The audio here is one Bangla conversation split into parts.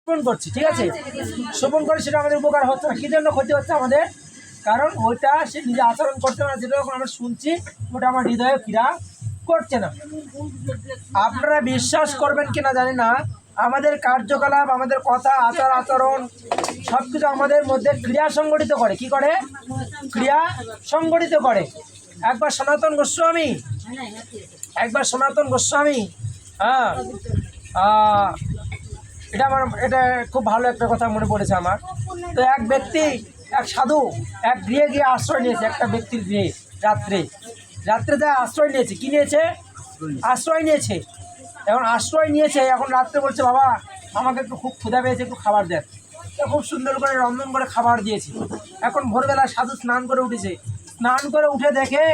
শ্রবণ করছি, ঠিক আছে? শ্রবণ করে সেটা আমাদের উপকার হচ্ছে না, কী জন্য ক্ষতি হচ্ছে আমাদের? কারণ ওইটা সে নিজে আচরণ করতে না, যেটা যখন আমরা শুনছি ওটা আমার হৃদয়ে ক্রিয়া করছে না। আপনারা বিশ্বাস করবেন কিনা জানি না, আমাদের কার্যকলাপ, আমাদের কথা, আচার আচরণ সব কিছু আমাদের মধ্যে ক্রিয়া সংগঠিত করে। কি করে? ক্রিয়া সংগঠিত করে। একবার সনাতন গোস্বামী হ্যাঁ, এটা খুব ভালো একটা কথা মনে পড়েছে আমার। তো এক ব্যক্তি, এক সাধু এক গৃহে গিয়ে আশ্রয় নিয়েছে, একটা ব্যক্তির গৃহে রাত্রে যায় আশ্রয় নিয়েছে। কি নিয়েছে? আশ্রয় নিয়েছে। এখন রাত্রে বলছে, বাবা আমাকে একটু খুব ক্ষুধা পেয়েছে, একটু খাবার দেন। তো খুব সুন্দর করে রন্ধন করে খাবার দিয়েছি। এখন ভোরবেলা সাধু স্নান করে উঠেছে, স্নান করে উঠে দেখে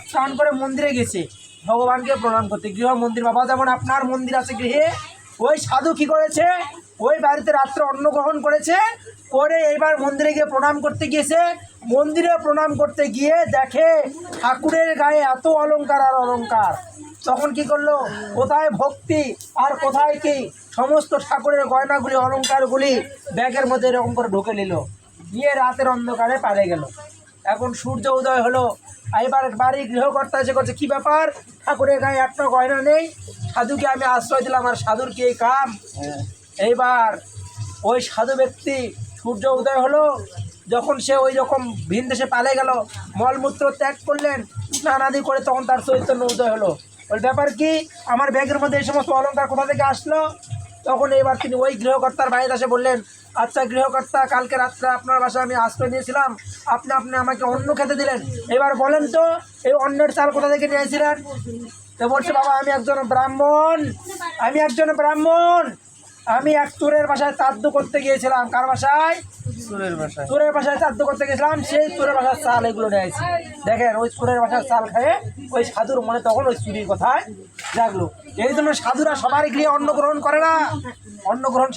স্নান করে মন্দিরে গেছে ভগবানকে প্রণাম করতে। গৃহ মন্দির, বাবা যেমন আপনার মন্দির আছে গৃহে, ওই সাধু কি করেছে? ওই বাড়িতে রাত্রে অন্ন গ্রহণ করেছে, করে এইবার মন্দিরে গিয়ে প্রণাম করতে গিয়েছে। মন্দিরে প্রণাম করতে গিয়ে দেখে ঠাকুরের গায়ে এত অলংকার আর অলংকার। তখন কি করলো? কোথায় ভক্তি আর কোথায় কি, সমস্ত ঠাকুরের গয়নাগুলি অলংকারগুলি ব্যাগের মধ্যে এরকম করে ঢুকে নিয়ে রাতের অন্ধকারে পালিয়ে গেল। এখন সূর্য উদয় হলো, এবার বাড়ি গৃহকর্তা এসে করছে, কী ব্যাপার, ঠাকুরের গায়ে একটা গয়না নেই, সাধুকে আমি আশ্রয় দিলাম আর সাধুর কি এই কাম? এইবার ওই সাধু ব্যক্তি, সূর্য উদয় হলো যখন, সে ওই রকম ভিন দেশে পালিয়ে গেল, মলমূত্র ত্যাগ করলেন, স্নানাদি করে, তখন তার চৈতন্য উদয় হলো। ওই ব্যাপার কি, আমার ব্যাগের মধ্যে এই সমস্ত অলংকার কোথা থেকে আসলো? তখন এবার তিনি ওই গৃহকর্তার বাড়িতে এসে বললেন, আচ্ছা গৃহকর্তা, কালকে রাত্রে আপনার বাসায় আমি আশ্রয় নিয়েছিলাম, আপনি আমাকে অন্ন খেতে দিলেন, এবার বলেন তো এই অন্নের চাল কোথা থেকে নিয়েছিলেন? তো বলছে, বাবা আমি একজন ব্রাহ্মণ, আমি এক চোরের বাসায় শ্রাদ্ধ করতে গিয়েছিলাম। কার বাসায়? চোরের বাসায় শ্রাদ্ধ করতে গেছিলাম, সেই চোরের বাসার চাল এগুলো নিয়েছি। দেখেন, ওই চোরের বাসার চাল খেয়ে ওই সাধুর মনে তখন ওই চুরির কথায় জাগলো। এই জন্য সাধুরা সবার গৃহে অন্ন গ্রহণ করে না,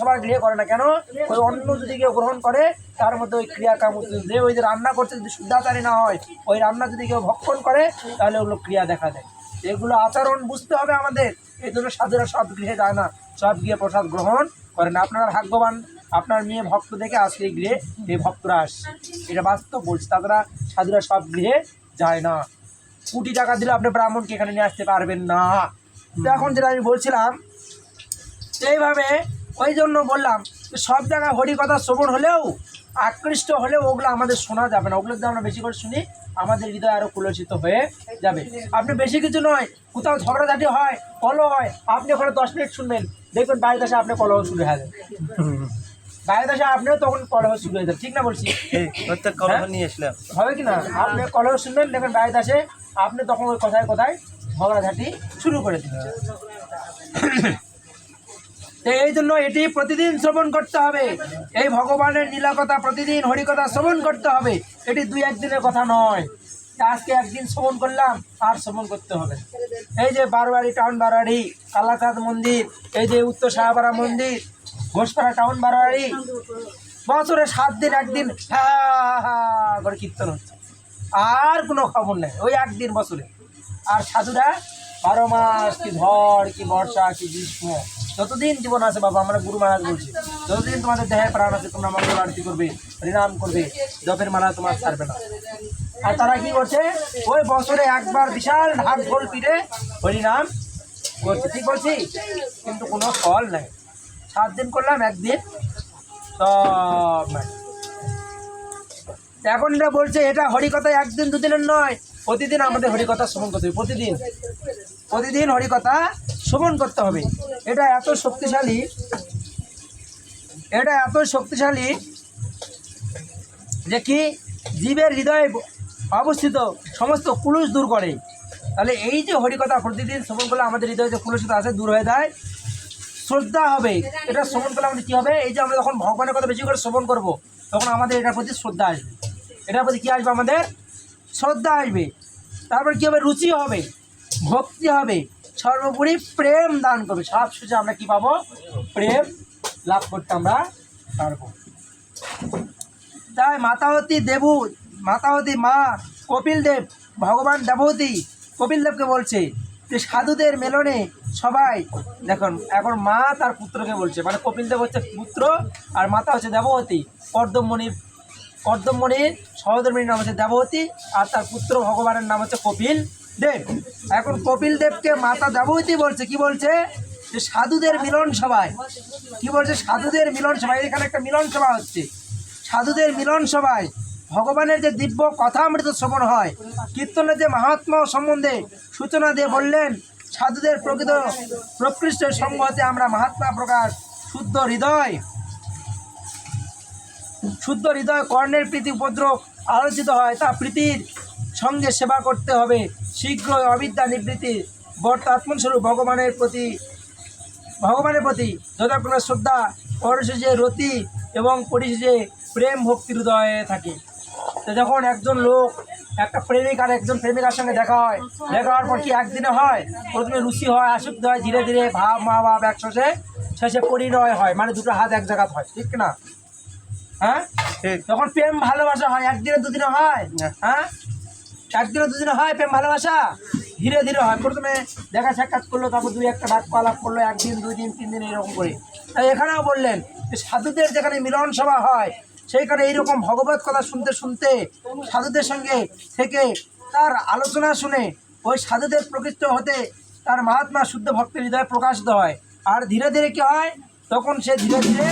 সবার গৃহে করে না। কেন? ওই অন্ন যদি কেউ গ্রহণ করে, তার মধ্যে ওই ক্রিয়াকাম, যে ওই যে রান্না করছে যদি শুদ্ধাচারী না হয়, ওই রান্না যদি কেউ ভক্ষণ করে, তাহলে ওগুলো ক্রিয়া দেখা দেয়। এগুলো আচরণ বুঝতে হবে আমাদের। এই জন্য সাধুরা সব গৃহে যায় না, সব গৃহে প্রসাদ গ্রহণ করে না। আপনারা ভাগ্যবান, আপনার মেয়ে ভক্ত দেখে আজকে এই গৃহে এই ভক্তরা আসছে, এটা বাস্তব বলছি। তাছাড়া সাধুরা সব গৃহে যায় না। কোটি টাকা দিলে আপনি ব্রাহ্মণকে এখানে নিয়ে আসতে পারবেন না। তো এখন যেটা আমি বলছিলাম, এইভাবে ওই জন্য বললাম, সব জায়গায় হরিকথা শ্রবণ হলেও, আকৃষ্ট হলেও ওগুলো আমাদের শোনা যাবে না। ওগুলো যদি আমরা বেশি করে শুনি, আমাদের হৃদয় আরও কুলসিত হয়ে যাবে। আপনি বেশি কিছু নয়, কোথাও ঝগড়াঝাটি হয়, কলহ হয়, আপনি ওখানে 10 মিনিট শুনবেন, দেখবেন বাড়িতে আসে আপনি কলহ শুরু হয়ে যাবে। বাড়িতে আসে আপনিও তখন কলহ শুরু হয়ে যাবে। ঠিক না বলছি? নিয়ে আসলাম হবে কি না? আপনি কলহ শুনবেন, দেখবেন বাড়িতে আসে আপনি তখন ওই কথায় ঝগড়াঝাটি শুরু করে দিবেন। এই জন্য এটি প্রতিদিন শ্রবণ করতে হবে। এই ভগবানের লীলা কথা প্রতিদিন, হরিকথা শ্রবণ করতে হবে। এটি 2-1 দিনের কথা নয়, আজকে একদিন শ্রবণ করলাম আর শ্রবণ করতে হবে। এই যে বারোয়ারি টাউন বারোয়ারি, কালাচাঁদ মন্দির, এই যে উত্তর সাহাপাড়া মন্দির, ঘোষপাড়া টাউন বারোয়ারি, বছরে 7 দিন একদিন করে কীর্তন হচ্ছে, আর কোনো খবর নেই। ওই একদিন বছরে। আর সাধুরা 12 মাস, কি ঝড় কি বর্ষা কি গ্রীষ্ম, যতদিন জীবন আছে, বাবা আমরা গুরু মহারাজ বলছি, যতদিন তোমাদের দেহে প্রাণ আছে তোমরা মঙ্গল আরতি করবে, হরিনাম করবে, জপের মালা তোমার ছাড়বে না। আর তারা কি করছে? ওই বছরে একবার বিশাল ঢাক ঢোল পিঠে হরিনাম করছে। ঠিক বলছি? কিন্তু কোনো ফল নাই। 7 দিন করলাম, একদিন সব নাই। এখন এটা বলছে, এটা হরিকথা 1 দিন 2 দিনের নয়, প্রতিদিন আমাদের হরিকথা শ্রবণ করতে হবে। প্রতিদিন হরিকথা শ্রবণ করতে হবে। এটা এত শক্তিশালী যে কি, জীবের হৃদয়ে অবস্থিত সমস্ত কুলুষ দূর করে। তাহলে এই যে হরিকথা প্রতিদিন শ্রবণ করলে আমাদের হৃদয়ে যে কুলুষিত আছে দূর হয়ে যায়, শ্রদ্ধা হবে। এটা শ্রবণ করলে আমাদের কী হবে? এই যে আমরা যখন ভগবানের কথা বেশি করে শ্রবণ করব, তখন আমাদের এটার প্রতি শ্রদ্ধা আসবে। এটার প্রতি কী আসবে? আমাদের শ্রদ্ধা আসবে। তারপর কী হবে? রুচি হবে, ভক্তি হবে, সর্বোপরি প্রেম দান করবে। সব শেষে আমরা কী পাবো? প্রেম লাভ করতে আমরা পারবো। তাই মাতাহতী মা কপিল দেব, ভগবান দেবহতী কপিল দেবকে বলছে যে সাধুদের মেলনে সবাই দেখুন এখন মা তার পুত্রকে বলছে, মানে কপিল দেব হচ্ছে পুত্র আর মাতা হচ্ছে দেববতী। কর্দমমণির সহধর্মিনীর নাম হচ্ছে দেববতী আর তার পুত্র ভগবানের নাম হচ্ছে কপিল দেব। এখন কপিল দেবকে মাতা দেববতী বলছে, কি বলছে, যে সাধুদের মিলন সভায়, কি বলছে, সাধুদের মিলন সভায়, এখানে একটা মিলন সভা হচ্ছে, সাধুদের মিলন সভায় ভগবানের যে দিব্য কথামৃত শ্রবণ হয়, কীর্তনের যে মাহাত্ম্য সম্বন্ধে সূচনা দিয়ে বললেন, সাধুদের প্রকৃত প্রকৃষ্ট সঙ্গ হতে আমরা মহাত্মা প্রকাশ শুদ্ধ হৃদয় কর্ণের প্রীতি উপদ্রব আলোচিত হয়, তা প্রীতির সঙ্গে সেবা করতে হবে, শীঘ্রই অবিদ্যা নিবৃত্তি বর্ত আত্মস্বরূপ ভগবানের প্রতি যথাক্রমে শ্রদ্ধা, পরিশেষে রতি এবং পরিশেষে প্রেম ভক্তির হৃদয়ে থাকে। তো যখন একজন লোক একটা প্রেমিক আর একজন প্রেমিকার সঙ্গে দেখা হওয়ার পর কি একদিনে হয়, প্রথমে রুচি হয়, আসক্তি হয়, ধীরে ধীরে ভাব মা একসাথে শেষে পরিণয় হয়, মানে দুটো হাত এক জায়গায় হয়, ঠিক না? হ্যাঁ, তখন প্রেম ভালোবাসা হয়, একদিনে দুদিনে হয়? হ্যাঁ, একদিনে দুদিনে হয় প্রেম ভালোবাসা? ধীরে ধীরে হয়। প্রথমে দেখা সাক্ষাৎ করলো, তারপর দুই একটা বাক্য আলাপ করলো, একদিন, 2 দিন, 3 দিন এরকম করে। তাই এখানেও বললেন যে সাধুদের যেখানে মিলন সভা হয় সেইখানে এইরকম ভগবত কথা শুনতে শুনতে সাধুদের সঙ্গে থেকে তার আলোচনা শুনে ওই সাধুদের প্রকৃষ্ট হতে তার মহাত্মা শুদ্ধ ভক্তের হৃদয়ে প্রকাশিত হয়। আর ধীরে ধীরে কী হয়, তখন সে ধীরে ধীরে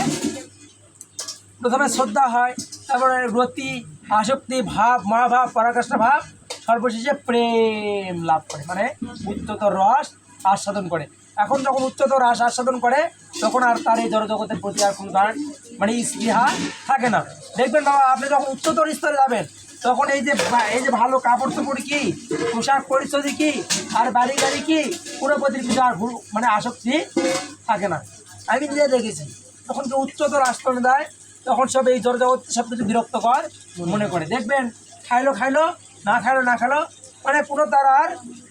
প্রথমে শ্রদ্ধা হয়, তারপরে রতি, আসক্তি, ভাব, মহাভাব, পরাকাষ্ঠা ভাব, সর্বশেষে প্রেম লাভ করে, মানে উচ্চতর রস আস্বাদন করে। এখন যখন উচ্চতর রস আস্বাদন করে তখন আর তার এই জড়জগতের প্রতি আর কোনো তার মানে স্পৃহা থাকে না। দেখবেন বাবা, আপনি যখন উচ্চতর স্তরে যাবেন তখন এই যে ভালো কাপড় চোপড় কি, পোশাক পরিচ্ছদি কি, আর বাড়ি গাড়ি কি, কোনো প্রতি কিছু আর মানে আসক্তি থাকে না। আমি নিজে দেখেছি, তখন কেউ উচ্চতর আস্তরণে দেয় তখন সব এই জড়জগৎ সব কিছু বিরক্তকর মনে করে। দেখবেন খাইলো, না খাইলো, মানে কোনো তার আর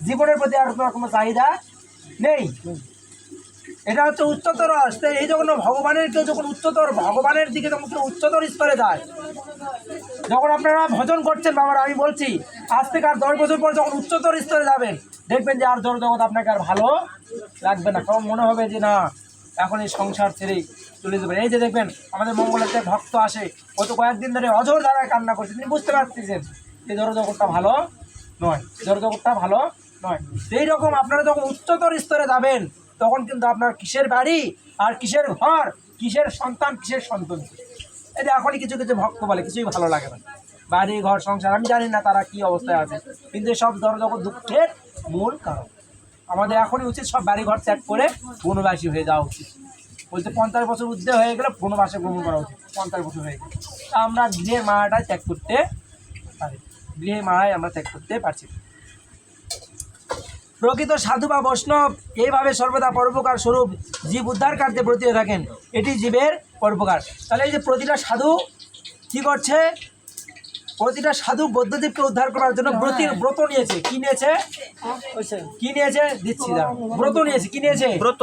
জীবনের প্রতি আর কোনো চাহিদা নেই। এটা হচ্ছে উচ্চতর রস। এই যখন কেউ যখন ভগবানের দিকে যখন কেউ উচ্চতর স্তরে যায়, যখন আপনারা ভজন করছেন বাবারা, আমি বলছি আজ থেকে আর 10 বছর পর যখন উচ্চতর স্তরে যাবেন দেখবেন যে আর জড়জগৎ আপনাকে আর ভালো লাগবে না, কারণ মনে হবে যে না, এখন এই সংসার ছেড়ে চলে যাবেন। এই যে দেখবেন আমাদের মঙ্গলের যে ভক্ত আসে, গত কয়েকদিন ধরে অঝোর ধারায় কান্না করছে, তিনি বুঝতে পারতেছেন যে জড়জগৎটা ভালো নয়। এইরকম আপনারা যখন উচ্চতর স্তরে যাবেন তখন কিন্তু আপনার কিসের বাড়ি আর কিসের ঘর, কিসের সন্তান, কিসের সন্তান, এই যে এখনই কিছু কিছু ভক্ত বলে কিছুই ভালো লাগে না, বাড়ি ঘর সংসার, আমি জানি না তারা কি অবস্থায় আছে, কিন্তু সব জড়জগৎ দুঃখের মূল কারণ। আমাদের এখনই উচিত সব বাড়ি ঘর ত্যাগ করে বনবাসী হয়ে যাওয়া উচিত। বলতে 50 বছর ঊর্ধ্বে হয়ে গেলে বনবাসে ভ্রমণ করা উচিত, 50 বছর হয়ে গেলে। তা আমরা গৃহের মায়াটাই ত্যাগ করতে পারছি। প্রকৃত সাধু বা বৈষ্ণব এইভাবে সর্বদা পরোপকার স্বরূপ জীব উদ্ধার কার্যে ব্রতী হয়ে থাকেন, এটি জীবের পরোপকার। তাহলে এই যে প্রতিটা সাধু কী করছে, প্রতিটা সাধু বৌদ্ধদ্বীপকে উদ্ধার করার জন্য ব্রত নিয়েছে। কি নিয়েছে দিচ্ছি, ব্রত নিয়েছে। কি নিয়েছে? ব্রত।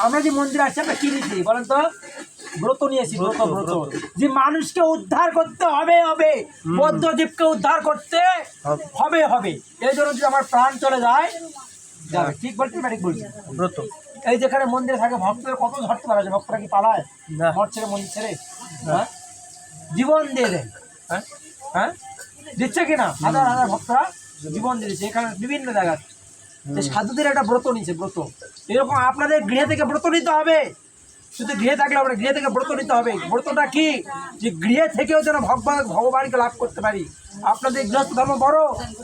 আমরা যে মন্দিরে আসছি আমরা কি নিয়েছি বলেন তো? ব্রত নিয়েছি। ব্রত যে মানুষকে উদ্ধার করতে হবে, বৌদ্ধদ্বীপকে উদ্ধার করতে হবে। এই জন্য যদি আমার প্রাণ চলে যায় যাবে। ঠিক বলছি, ঠিক বলছি। ব্রত এই যেখানে মন্দিরে থাকে ভক্তদের কত ধরতে পারা যায়, ভক্তরা কি পালায় ঘর ছেড়ে, মন্দির ছেড়ে? হ্যাঁ, জীবন দিয়ে দেয়। হ্যাঁ, দিচ্ছে কিনা? হাজার হাজার ভক্তরা জীবন দিয়েছে এখানে বিভিন্ন জায়গায়। সাধুদের একটা ব্রত নিয়েছে, ব্রত। এরকম আপনাদের গৃহে থেকে ব্রত নিতে হবে। শুধু গৃহে থাকলে আমরা গৃহে থেকে ব্রত নিতে হবে। ব্রতটা কি? যে গৃহে থেকেও যেন ভগবানকে লাভ করতে পারি। আপনাদের গৃহস্থ ধর্ম বড়,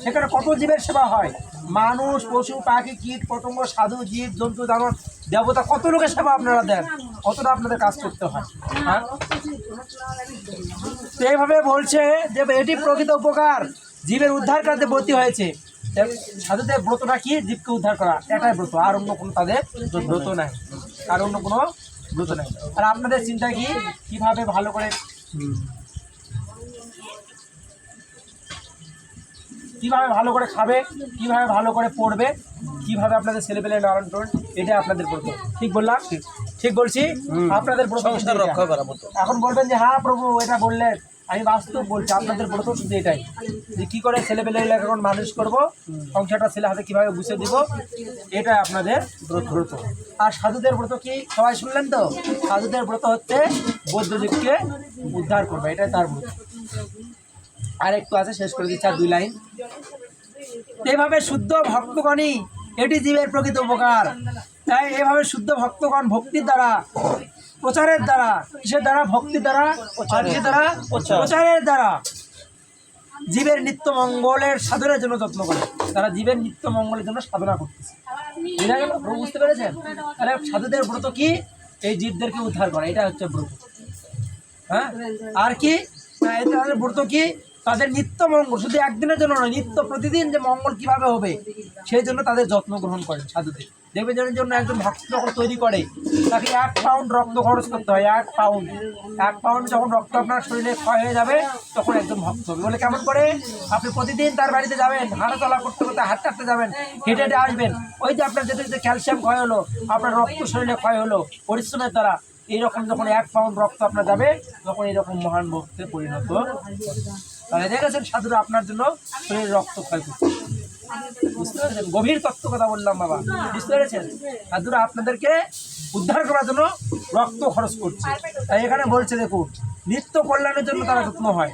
সেখানে কত জীবের সেবা হয়, মানুষ, পশু, পাখি, কীট, পতঙ্গ, সাধু, জীব, জন্তু, জানোয়ার, দেবতা, কত লোকের সেবা আপনারা দেন, কতটা আপনাদের কাজ করতে হয়। হ্যাঁ, তো এইভাবে বলছে যে এটি প্রকৃত উপকার, জীবের উদ্ধার কার্যে ব্রতী হয়েছে। সাধুদের ব্রতটা কি? জীবকে উদ্ধার করা, এটাই ব্রত, আর অন্য কোনো তাদের ব্রত নাই, আর অন্য কোনো ব্রত নাই। আর আপনাদের চিন্তা কি, কিভাবে ভালো করে খাবে, কিভাবে ভালো করে পড়বে, কিভাবে আপনাদের ছেলেপেলে লালন পালন, এটা আপনাদের ব্রত। ঠিক বললাম? ঠিক বলছি? আপনাদের ব্রত রক্ষা করা। এখন বলবেন যে হ্যাঁ প্রভু এটা বললেন, আমি বাস্তব বলছি, আপনাদের ব্রত শুধু এটাই যে কী করে ছেলেপেলে এখন মানুষ করবো, সংসারটা ছেলে হাতে কীভাবে বুঝে দিব, এটাই আপনাদের ব্রত। আর সাধুদের ব্রত কি সবাই শুনলেন তো? সাধুদের ব্রত হচ্ছে বৌদ্ধজীবকে উদ্ধার করবে, এটাই তার ব্রত। আর একটু আছে, শেষ করে দিচ্ছি আর 2 লাইন। এভাবে শুদ্ধ ভক্তগণই এটি জীবের প্রকৃত উপকার। তাই এভাবে শুদ্ধ ভক্তগণ ভক্তির দ্বারা, প্রচারের দ্বারা, কিসের দ্বারা? ভক্তির দ্বারা, কিসের দ্বারা? প্রচারের দ্বারা জীবের নিত্য মঙ্গলের সাধনের জন্য যত্ন করে। তারা জীবের নিত্য মঙ্গলের জন্য সাধনা করতেছে। বুঝা গেল? বুঝতে পেরেছেন? তাহলে সাধুদের ব্রত কি? এই জীবদেরকে উদ্ধার করা, এটা হচ্ছে ব্রত। হ্যাঁ, আর কি? তাদের ব্রত কি? তাদের নিত্য মঙ্গল, শুধু একদিনের জন্য নয়, নিত্য প্রতিদিন যে মঙ্গল কিভাবে হবে সেই জন্য তাদের যত্ন গ্রহণ করেন সাধুদের। দেখবেন যার জন্য একজন ভক্ত যখন তৈরি করে তাকে 1 পাউন্ড রক্ত খরচ করতে হয়। 1 পাউন্ড যখন রক্ত আপনার শরীরে ক্ষয় হয়ে যাবে তখন একজন ভক্ত হবে। বলে কেমন করে? আপনি প্রতিদিন তার বাড়িতে যাবেন, হাঁটাচলা করতে করতে, হাঁটতে হাঁটতে যাবেন, হেঁটে হেঁটে আসবেন। ওই যে আপনার যেতে যেতে ক্যালসিয়াম ক্ষয় হলো, আপনার রক্ত শরীরে ক্ষয় হলো পরিশ্রমের দ্বারা, এইরকম যখন 1 পাউন্ড রক্ত আপনার যাবে তখন এইরকম মহান ভক্তে পরিণত হবে। তাহলে দেখেছেন সাধুরা আপনার জন্য শরীরের রক্ত ক্ষয় করছে। বুঝতে পেরেছেন? গভীর তত্ত্ব কথা বললাম বাবা, বুঝতে পেরেছেন? সাধুরা আপনাদেরকে উদ্ধার করার জন্য রক্ত খরচ করছে। তাই এখানে বলছে দেখুন, নিত্য কল্যাণের জন্য তারা যত্ন হয়।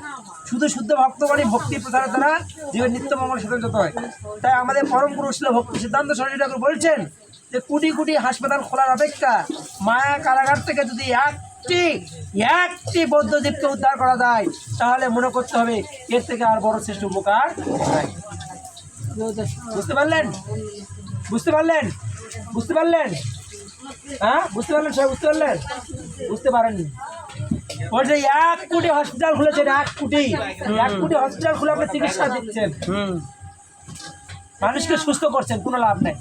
শুধু শুদ্ধ ভক্তগণই ভক্তি প্রচারের দ্বারা জীবের নিত্য মঙ্গল সাধন যত হয়। তাই আমাদের পরম পুরুষ ভক্তি সিদ্ধান্ত সরণি ঠাকুর বলছেন যে কোটি কোটি হাসপাতাল খোলার অপেক্ষা মায়া কারাগার থেকে যদি একটি বৌদ্ধজীবকে উদ্ধার করা যায় তাহলে মনে করতে হবে এর থেকে আর বড় শ্রেষ্ঠ উপকার নাই। বুঝতে পারলেন? বুঝতে পারলেন? বুঝতে পারলেন? হ্যাঁ, বুঝতে পারলেন? সবাই বুঝতে পারলেন? বুঝতে পারেননি? বলছে 1 কোটি হসপিটাল খুলেছেন, 1 কোটি হসপিটাল খুলে আপনি চিকিৎসা দিচ্ছেন, মানুষকে সুস্থ করছেন, কোনো লাভ নেই।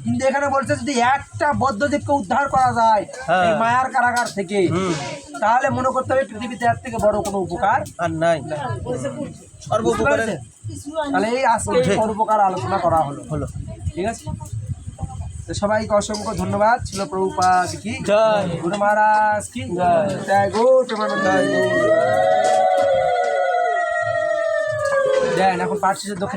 কিন্তু এখানে বলছে যদি একটা বৌদ্ধজীবকে উদ্ধার করা যায় এই মায়ার কারাগার থেকে তাহলে মনে করতে হবে পৃথিবীতে এর থেকে বড় কোনো উপকার আর নাই। সর্বোপকার। তাহলে এই আজকে সর্বোপকার আলোচনা করা হলো। ঠিক আছে, তো সবাইকে অসংখ্য ধন্যবাদ। ছিল প্রভুপাদ কি জয়, গুরু মহারাজ কি জয়, জয় গৌর প্রেমানন্দ জয়। এখন পাঠ শেষে দক্ষিণ